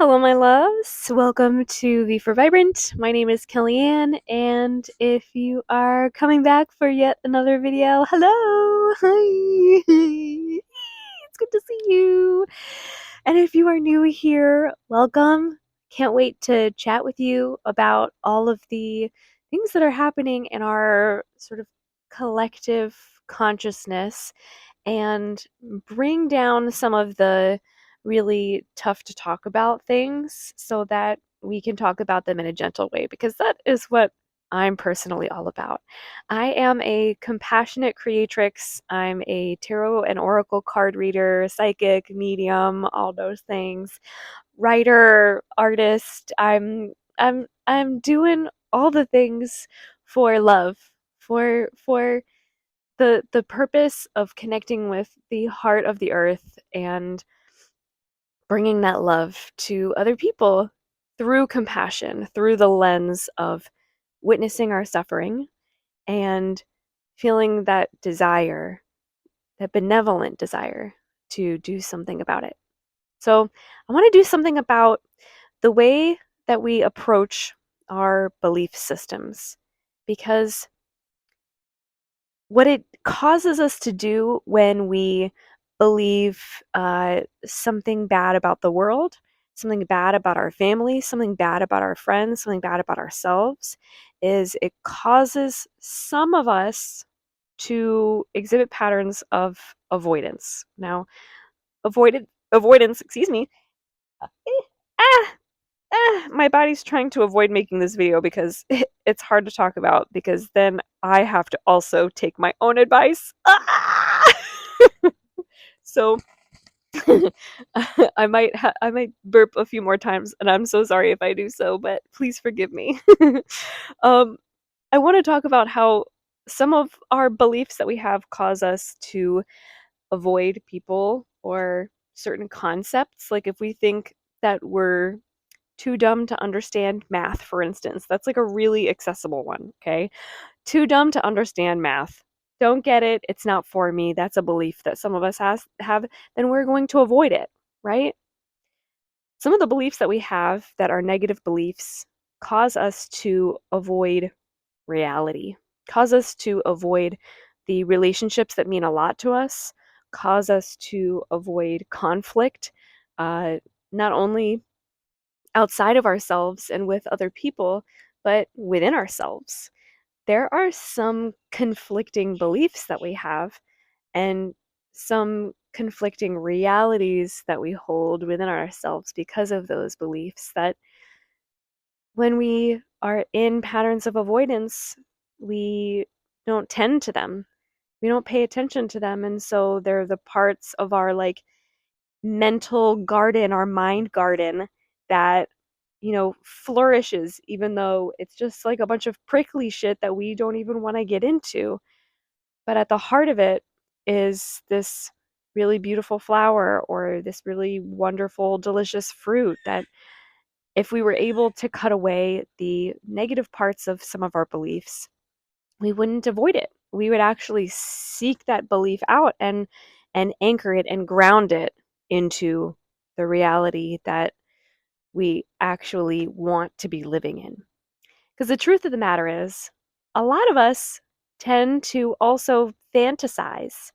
Hello, my loves. Welcome to V for Vibrant. My name is Kellyanne, and if you are coming back for yet another video, hello! Hi! It's good to see you. And if you are new here, welcome. Can't wait to chat with you about all of the things that are happening in our sort of collective consciousness and bring down some of the really tough to talk about things so that we can talk about them in a gentle way, because that is what I'm personally all about. I am a compassionate creatrix. I'm a tarot and oracle card reader, psychic, medium, all those things. Writer, artist. I'm doing all the things for love, for the purpose of connecting with the heart of the earth and bringing that love to other people through compassion, through the lens of witnessing our suffering and feeling that desire, that benevolent desire to do something about it. So, I want to do something about the way that we approach our belief systems, because what it causes us to do when we believe something bad about the world, something bad about our family, something bad about our friends, something bad about ourselves, is it causes some of us to exhibit patterns of avoidance. Now, avoidance, excuse me. Ah, my body's trying to avoid making this video because it's hard to talk about, because then I have to also take my own advice. So I might burp a few more times, and I'm so sorry if I do so, but please forgive me. um, I want to talk about how some of our beliefs that we have cause us to avoid people or certain concepts. Like if we think that we're too dumb to understand math, for instance. That's like a really accessible one, okay? Too dumb to understand math. Don't get it. It's not for me. That's a belief that some of us have. Then we're going to avoid it, right? Some of the beliefs that we have that are negative beliefs cause us to avoid reality, cause us to avoid the relationships that mean a lot to us, cause us to avoid conflict, not only outside of ourselves and with other people, but within ourselves. There are some conflicting beliefs that we have and some conflicting realities that we hold within ourselves because of those beliefs, that when we are in patterns of avoidance, we don't tend to them. We don't pay attention to them. And so they're the parts of our like mental garden, our mind garden, that flourishes, even though it's just like a bunch of prickly shit that we don't even want to get into. But at the heart of it is this really beautiful flower or this really wonderful, delicious fruit that if we were able to cut away the negative parts of some of our beliefs, we wouldn't avoid it. We would actually seek that belief out and anchor it and ground it into the reality that we actually want to be living in. Because the truth of the matter is, a lot of us tend to also fantasize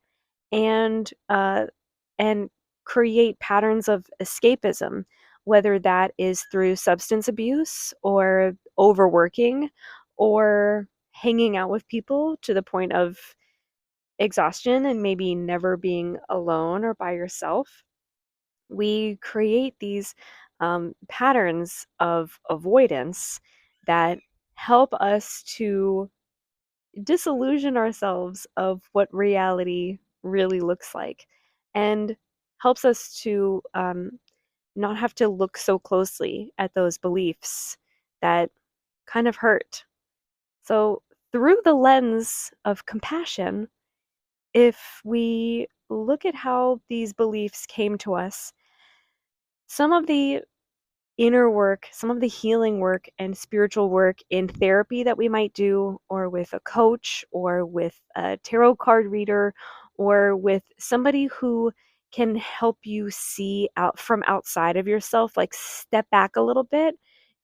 and and create patterns of escapism, whether that is through substance abuse or overworking or hanging out with people to the point of exhaustion and maybe never being alone or by yourself. We create these patterns of avoidance that help us to disillusion ourselves of what reality really looks like, and helps us to not have to look so closely at those beliefs that kind of hurt. So, through the lens of compassion, if we look at how these beliefs came to us, some of the inner work, some of the healing work and spiritual work in therapy that we might do, or with a coach, or with a tarot card reader, or with somebody who can help you see out from outside of yourself, like step back a little bit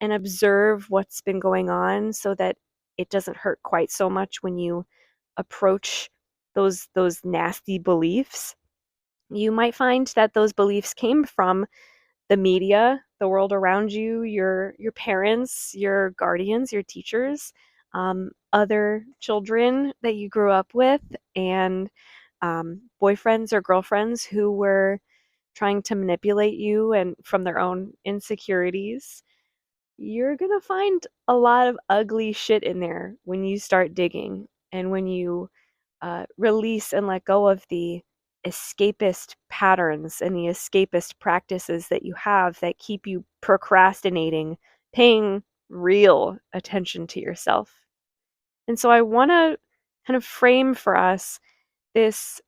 and observe what's been going on so that it doesn't hurt quite so much when you approach those nasty beliefs. You might find that those beliefs came from the media, the world around you, your parents, your guardians, your teachers, other children that you grew up with, and boyfriends or girlfriends who were trying to manipulate you and from their own insecurities. You're gonna find a lot of ugly shit in there when you start digging and when you release and let go of the escapist patterns and the escapist practices that you have that keep you procrastinating, paying real attention to yourself. And so I want to kind of frame for us this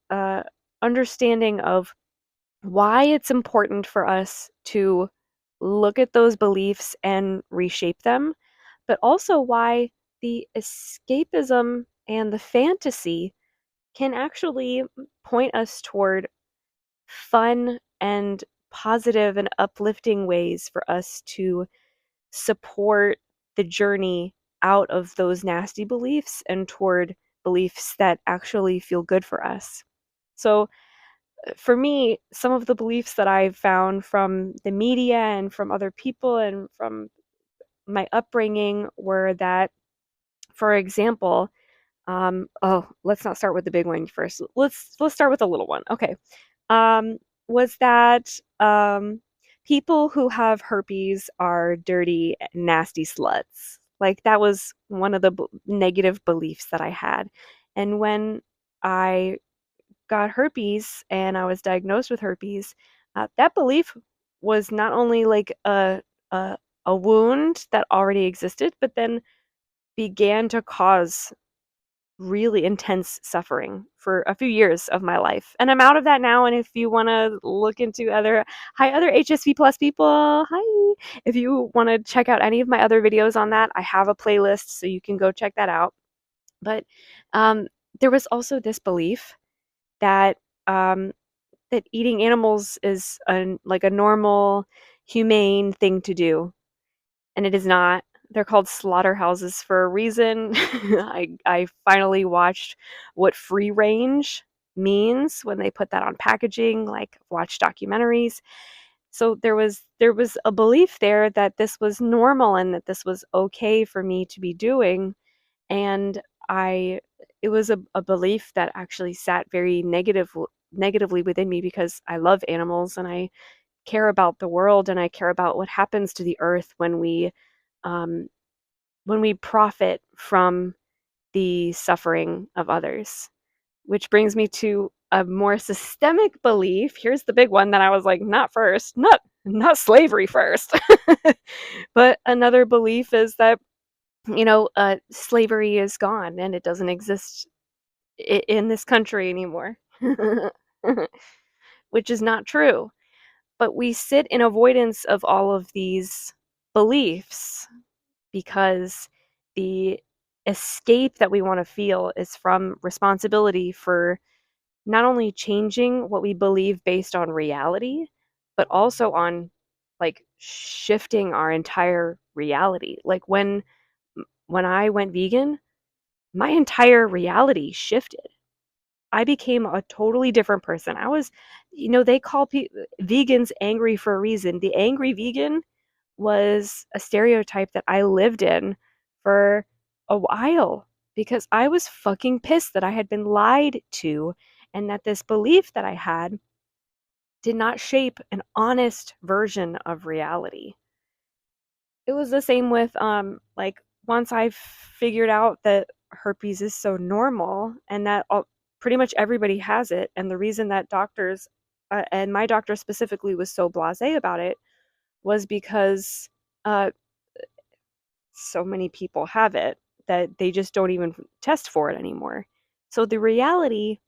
understanding of why it's important for us to look at those beliefs and reshape them, but also why the escapism and the fantasy can actually point us toward fun and positive and uplifting ways for us to support the journey out of those nasty beliefs and toward beliefs that actually feel good for us. So, for me, some of the beliefs that I've found from the media and from other people and from my upbringing were that, for example, let's not start with the big one first. Let's start with a little one. Okay. Um, was that people who have herpes are dirty, nasty sluts. Like that was one of the negative beliefs that I had. And when I got herpes and I was diagnosed with herpes, that belief was not only like a a wound that already existed, but then began to cause really intense suffering for a few years of my life. And I'm out of that now. And if you want to look into other HSV plus people, hi. If you want to check out any of my other videos on that, I have a playlist so you can go check that out. But um, there was also this belief that um, that eating animals is like a normal, humane thing to do, and it is not. They're called slaughterhouses for a reason. I finally watched what free range means when they put that on packaging, like watch documentaries. So there was a belief there that this was normal and that this was okay for me to be doing. And I it was a belief that actually sat very negatively within me because I love animals and I care about the world and I care about what happens to the earth um, when we profit from the suffering of others. Which brings me to a more systemic belief. Here's the big one that I was like, not first, not slavery first, but another belief is that slavery is gone and it doesn't exist in this country anymore, which is not true. But we sit in avoidance of all of these beliefs because the escape that we want to feel is from responsibility for not only changing what we believe based on reality, but also on like shifting our entire reality. Like when I went vegan, my entire reality shifted. I became a totally different person. They call vegans angry for a reason. The angry vegan was a stereotype that I lived in for a while because I was fucking pissed that I had been lied to and that this belief that I had did not shape an honest version of reality. It was the same with like once I figured out that herpes is so normal and that pretty much everybody has it, and the reason that doctors and my doctor specifically was so blasé about it was because uh, so many people have it that they just don't even test for it anymore. So the reality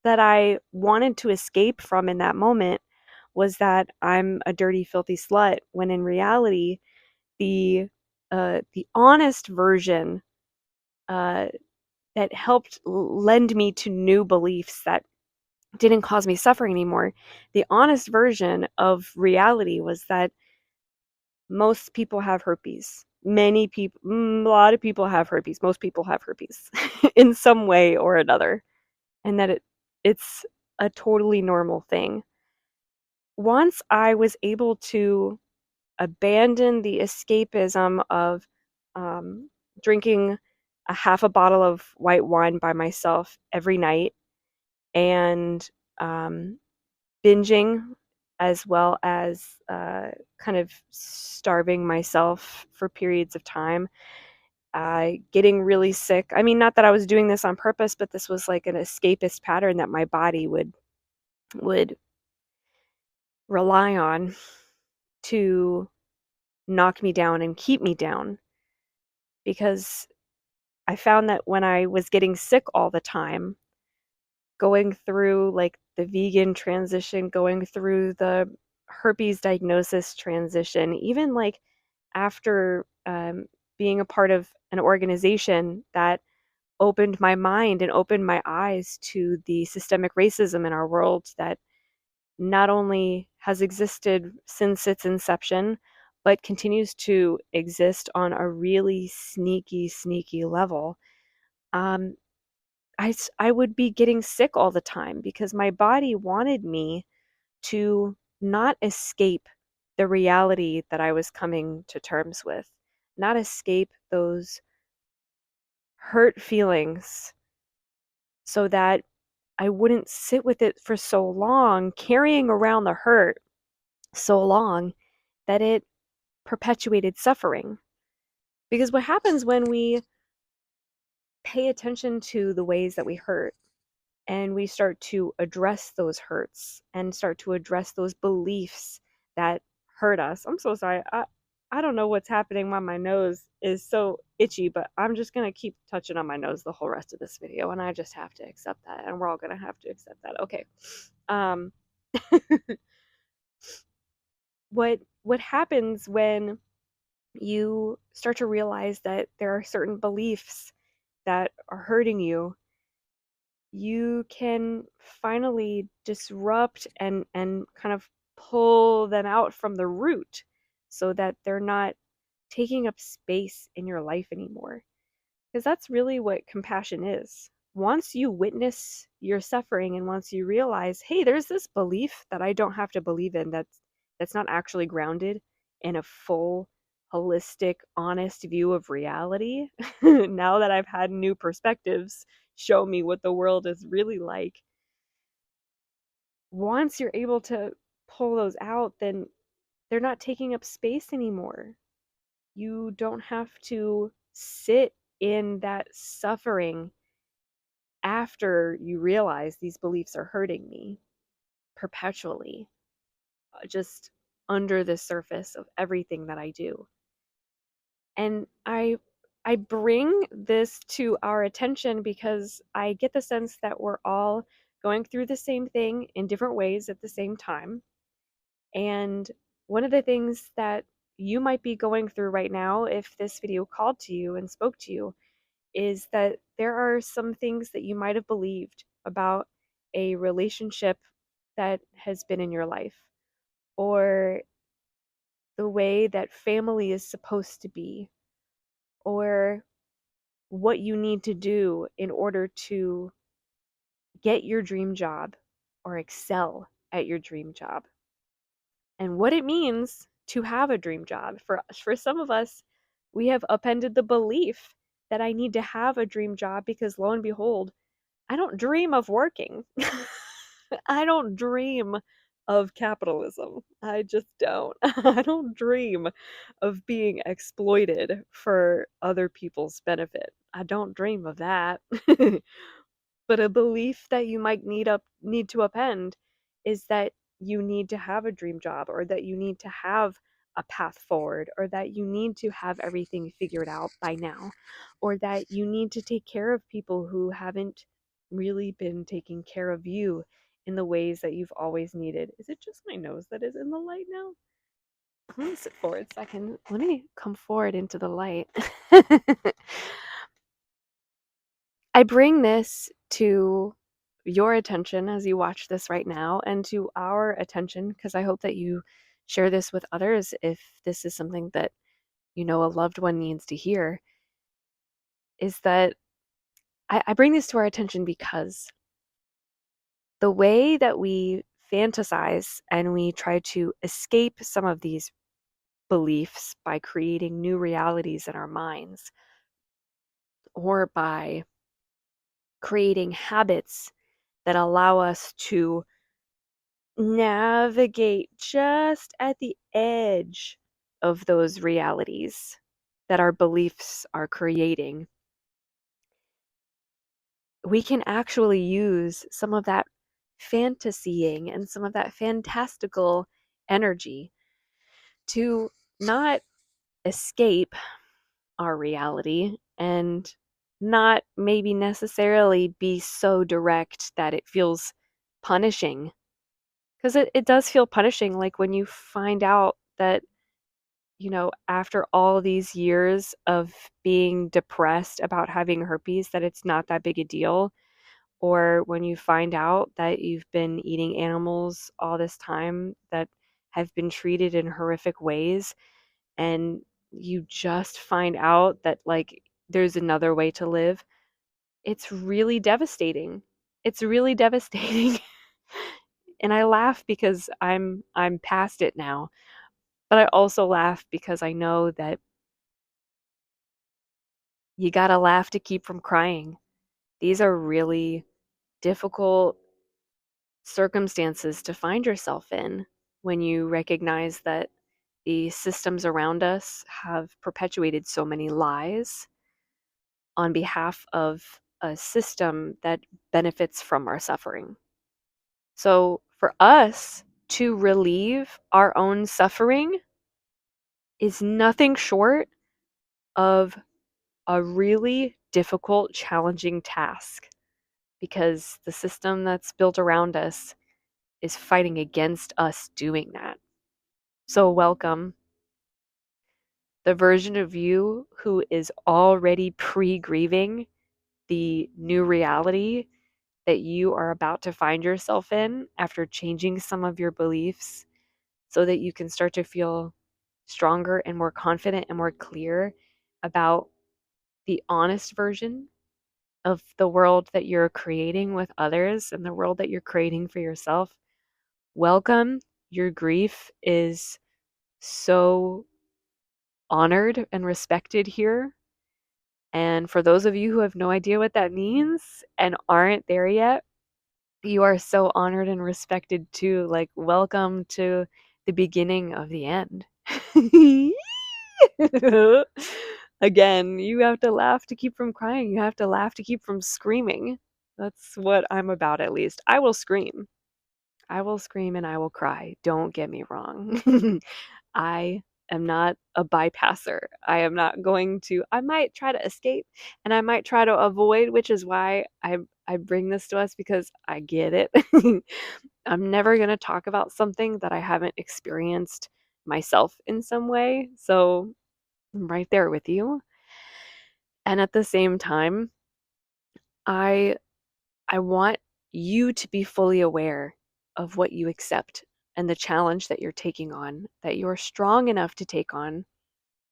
that I wanted to escape from in that moment was that I'm a dirty, filthy slut, when in reality, the honest version uh, that helped lend me to new beliefs that didn't cause me suffering anymore. The honest version of reality was that most people have herpes. Many people, a lot of people have herpes. Most people have herpes in some way or another, and that it's a totally normal thing. Once I was able to abandon the escapism of um, drinking a half a bottle of white wine by myself every night and um, binging, as well as kind of starving myself for periods of time, getting really sick. I mean, not that I was doing this on purpose, but this was like an escapist pattern that my body would rely on to knock me down and keep me down, because I found that when I was getting sick all the time, going through like the vegan transition, going through the herpes diagnosis transition, even like after being a part of an organization that opened my mind and opened my eyes to the systemic racism in our world that not only has existed since its inception, but continues to exist on a really sneaky level. Um, I would be getting sick all the time because my body wanted me to not escape the reality that I was coming to terms with, not escape those hurt feelings, so that I wouldn't sit with it for so long, carrying around the hurt so long that it perpetuated suffering. Because what happens when we pay attention to the ways that we hurt and we start to address those hurts and start to address those beliefs that hurt us. I'm so sorry. I don't know what's happening why my nose is so itchy, but I'm just going to keep touching on my nose the whole rest of this video, and I just have to accept that, and we're all going to have to accept that. Okay. Um what happens when you start to realize that there are certain beliefs that are hurting you? You can finally disrupt and kind of pull them out from the root so that they're not taking up space in your life anymore. Because that's really what compassion is. Once you witness your suffering and once you realize, hey, there's this belief that I don't have to believe in, that's not actually grounded in a full, holistic, honest view of reality. Now that I've had new perspectives show me what the world is really like, once you're able to pull those out, then they're not taking up space anymore. You don't have to sit in that suffering after you realize these beliefs are hurting me perpetually, just under the surface of everything that I do. And I bring this to our attention because I get the sense that we're all going through the same thing in different ways at the same time. And one of the things that you might be going through right now, if this video called to you and spoke to you, is that there are some things that you might have believed about a relationship that has been in your life, or the way that family is supposed to be, or what you need to do in order to get your dream job or excel at your dream job, and what it means to have a dream job. For some of us, we have upended the belief that I need to have a dream job because lo and behold, I don't dream of working. I don't dream of capitalism. I just don't. I don't dream of being exploited for other people's benefit. I don't dream of that. But a belief that you might need to upend is that you need to have a dream job, or that you need to have a path forward, or that you need to have everything figured out by now, or that you need to take care of people who haven't really been taking care of you in the ways that you've always needed. Is it just my nose that is in the light now? Let me sit forward a second. Let me come forward into the light. I bring this to your attention as you watch this right now, and to our attention, because I hope that you share this with others if this is something that you know a loved one needs to hear, is that I bring this to our attention because the way that we fantasize and we try to escape some of these beliefs by creating new realities in our minds or by creating habits that allow us to navigate just at the edge of those realities that our beliefs are creating, we can actually use some of that fantasying and some of that fantastical energy to not escape our reality and not maybe necessarily be so direct that it feels punishing. Because it does feel punishing, like when you find out that, after all these years of being depressed about having herpes, that it's not that big a deal. Or when you find out that you've been eating animals all this time that have been treated in horrific ways, and you just find out that, like, there's another way to live. It's really devastating. It's really devastating. And I laugh because I'm past it now. But I also laugh because I know that you gotta laugh to keep from crying. These are really difficult circumstances to find yourself in when you recognize that the systems around us have perpetuated so many lies on behalf of a system that benefits from our suffering. So, for us to relieve our own suffering is nothing short of a really difficult, challenging task because the system that's built around us is fighting against us doing that. So, welcome. The version of you who is already pre grieving the new reality that you are about to find yourself in after changing some of your beliefs so that you can start to feel stronger and more confident and more clear about the honest version of the world that you're creating with others and the world that you're creating for yourself. Welcome. Your grief is so honored and respected here. And for those of you who have no idea what that means and aren't there yet, you are so honored and respected too. Like, welcome to the beginning of the end. Again, you have to laugh to keep from crying. You have to laugh to keep from screaming. That's what I'm about, at least. I will scream. I will scream and I will cry. Don't get me wrong. I am not a bypasser. I am not going to, I might try to escape and I might try to avoid, which is why I bring this to us because I get it. I'm never going to talk about something that I haven't experienced myself in some way. So I'm right there with you. And at the same time, I I want you to be fully aware of what you accept and the challenge that you're taking on, that you're strong enough to take on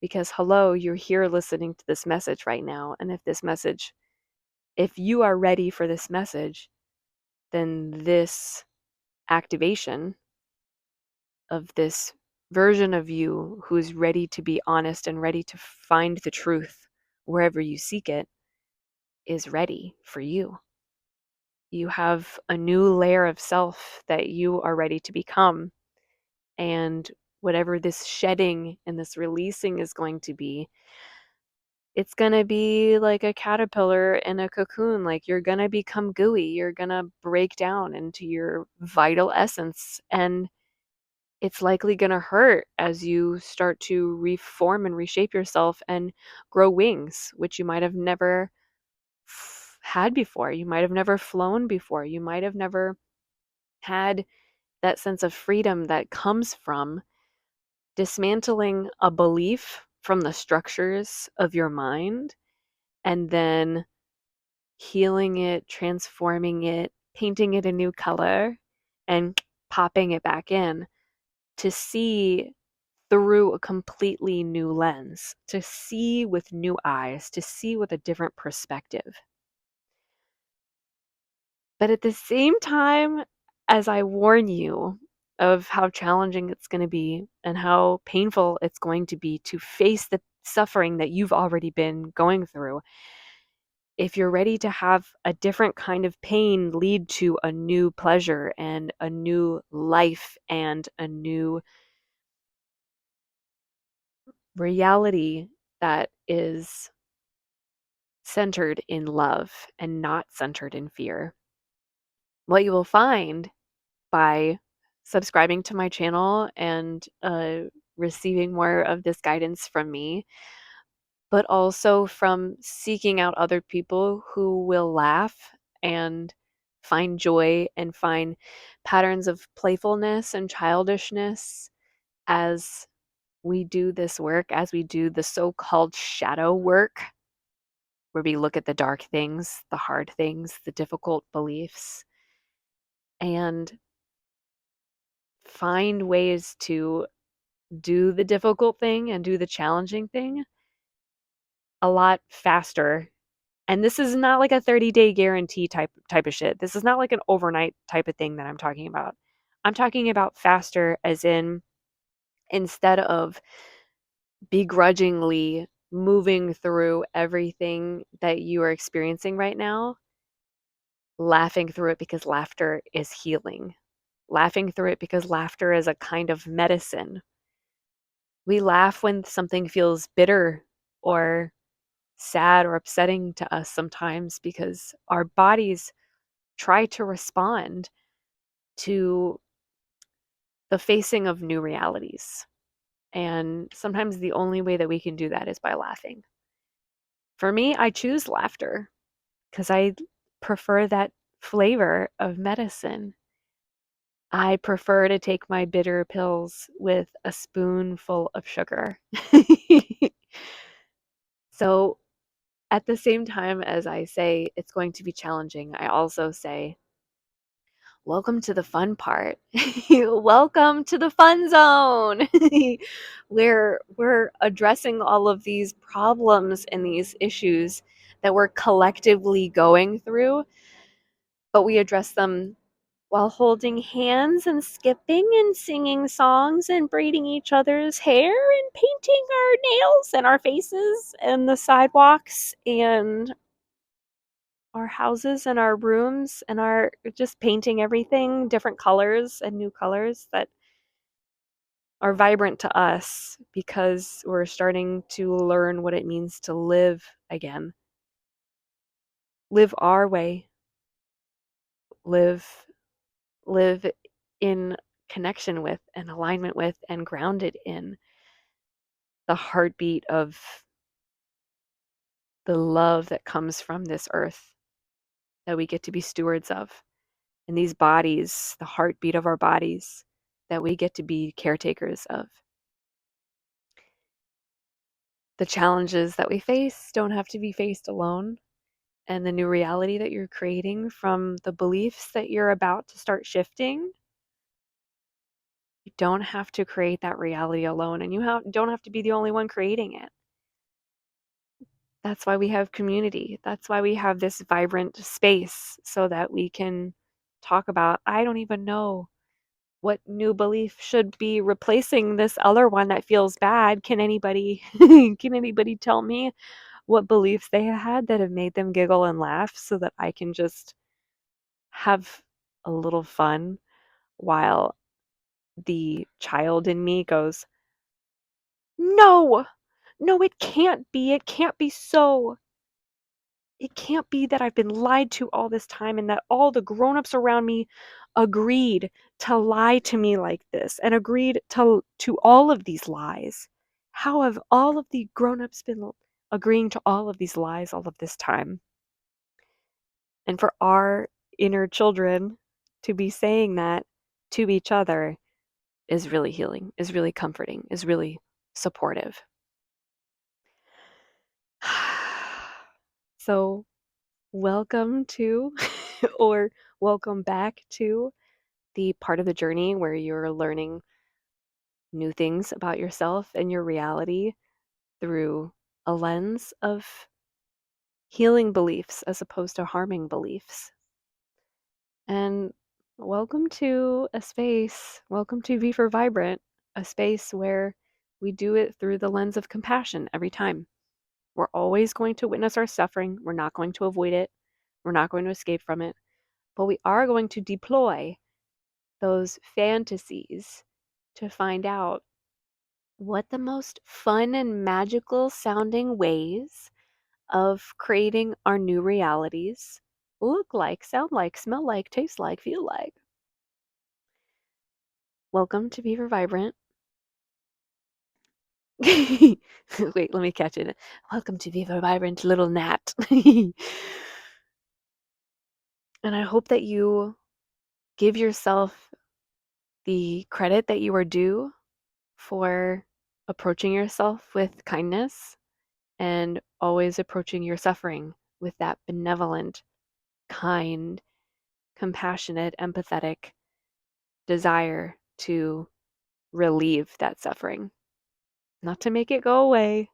because hello, you're here listening to this message right now. And if you are ready for this message, then this activation of this version of you who's ready to be honest and ready to find the truth wherever you seek it is ready for you. You have a new layer of self that you are ready to become. And whatever this shedding and this releasing is going to be, it's going to be like a caterpillar in a cocoon. Like, you're going to become gooey. You're going to break down into your vital essence. And it's likely going to hurt as you start to reform and reshape yourself and grow wings, which you might have never had before. You might have never flown before. You might have never had that sense of freedom that comes from dismantling a belief from the structures of your mind and then healing it, transforming it, painting it a new color and popping it back in to see through a completely new lens, to see with new eyes, to see with a different perspective. But at the same time, as I warn you of how challenging it's going to be and how painful it's going to be to face the suffering that you've already been going through, if you're ready to have a different kind of pain lead to a new pleasure and a new life and a new reality that is centered in love and not centered in fear, what you will find by subscribing to my channel and receiving more of this guidance from me, but also from seeking out other people who will laugh and find joy and find patterns of playfulness and childishness as we do this work, as we do the so-called shadow work, where we look at the dark things, the hard things, the difficult beliefs, and find ways to do the difficult thing and do the challenging thing a lot faster. And this is not like a 30-day guarantee type of shit. This is not like an overnight type of thing that I'm talking about. I'm talking about faster as in, instead of begrudgingly moving through everything that you are experiencing right now, laughing through it because laughter is healing. Laughing through it because laughter is a kind of medicine. We laugh when something feels bitter or sad or upsetting to us sometimes because our bodies try to respond to the facing of new realities. And sometimes the only way that we can do that is by laughing. For me, I choose laughter because I prefer that flavor of medicine. I prefer to take my bitter pills with a spoonful of sugar. So, at the same time as I say it's going to be challenging, I also say, welcome to the fun part. Welcome to the fun zone, where we're addressing all of these problems and these issues that we're collectively going through, but we address them while holding hands and skipping and singing songs and braiding each other's hair and painting our nails and our faces and the sidewalks and our houses and our rooms and our just painting everything different colors and new colors that are vibrant to us because we're starting to learn what it means to live again. Live our way. Live live in connection with and alignment with and grounded in the heartbeat of the love that comes from this earth that we get to be stewards of. And these bodies, the heartbeat of our bodies that we get to be caretakers of. The challenges that we face don't have to be faced alone. And the new reality that you're creating from the beliefs that you're about to start shifting, you don't have to create that reality alone. And don't have to be the only one creating it. That's why we have community. That's why we have this vibrant space so that we can talk about, I don't even know what new belief should be replacing this other one that feels bad. Can anybody can anybody tell me what beliefs they had that have made them giggle and laugh so that I can just have a little fun while the child in me goes, "No. No, it can't be. It can't be so. It can't be that I've been lied to all this time and that all the grown-ups around me agreed to lie to me like this and agreed to all of these lies. How have all of the grown-ups been agreeing to all of these lies all of this time?" And for our inner children to be saying that to each other is really healing, is really comforting, is really supportive. So welcome to, or Welcome back to the part of the journey where you're learning new things about yourself and your reality through a lens of healing beliefs as opposed to harming beliefs. And welcome to a space, welcome to V for Vibrant, a space where we do it through the lens of compassion every time. We're always going to witness our suffering. We're not going to avoid it. We're not going to escape from it. But we are going to deploy those fantasies to find out what the most fun and magical sounding ways of creating our new realities look like, sound like, smell like, taste like, feel like. Welcome to Beaver Vibrant. Wait, let me catch it. Welcome to Beaver Vibrant, little gnat. And I hope that you give yourself the credit that you are due for approaching yourself with kindness and always approaching your suffering with that benevolent, kind, compassionate, empathetic desire to relieve that suffering, not to make it go away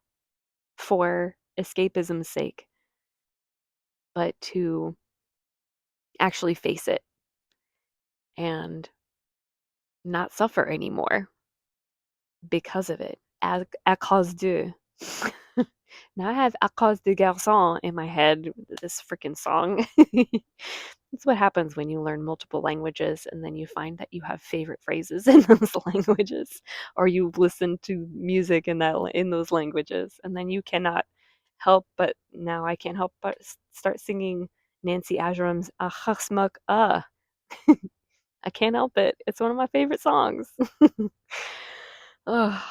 for escapism's sake, but to actually face it and not suffer anymore because of it. À cause de. Now I have À cause de garçon in my head, this freaking song. That's what happens when you learn multiple languages and then you find that you have favorite phrases in those languages, or you listen to music in those languages, and then you cannot help but now I can't help but start singing Nancy Ajaram's Ahasmuk Ah. I can't help it. It's one of my favorite songs. Ugh.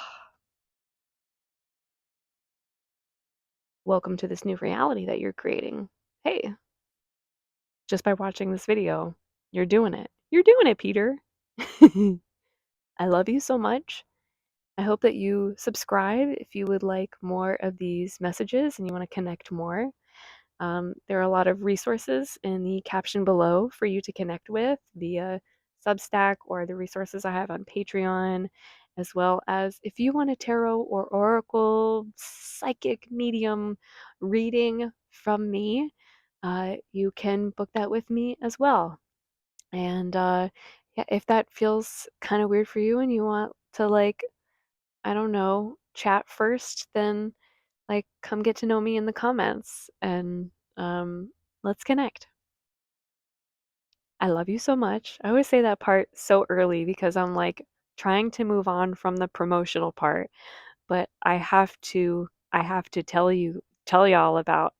Welcome to this new reality that you're creating. Hey, just by watching this video, you're doing it. You're doing it, Peter. I love you so much. I hope that you subscribe if you would like more of these messages and you want to connect more. There are a lot of resources in the caption below for you to connect with via Substack or the resources I have on Patreon, as well as if you want a tarot or oracle psychic medium reading from me, you can book that with me as well. And yeah, if that feels kind of weird for you and you want to, like, I don't know, chat first, then like come get to know me in the comments and let's connect. I love you so much. I always say that part so early because I'm like trying to move on from the promotional part, but I have to tell y'all about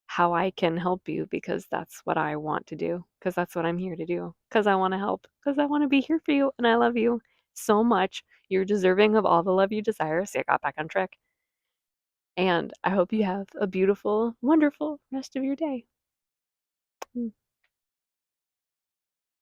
how I can help you because that's what I want to do, because that's what I'm here to do, because I want to help, because I want to be here for you and I love you so much. You're deserving of all the love you desire. See, I got back on track. And I hope you have a beautiful, wonderful rest of your day.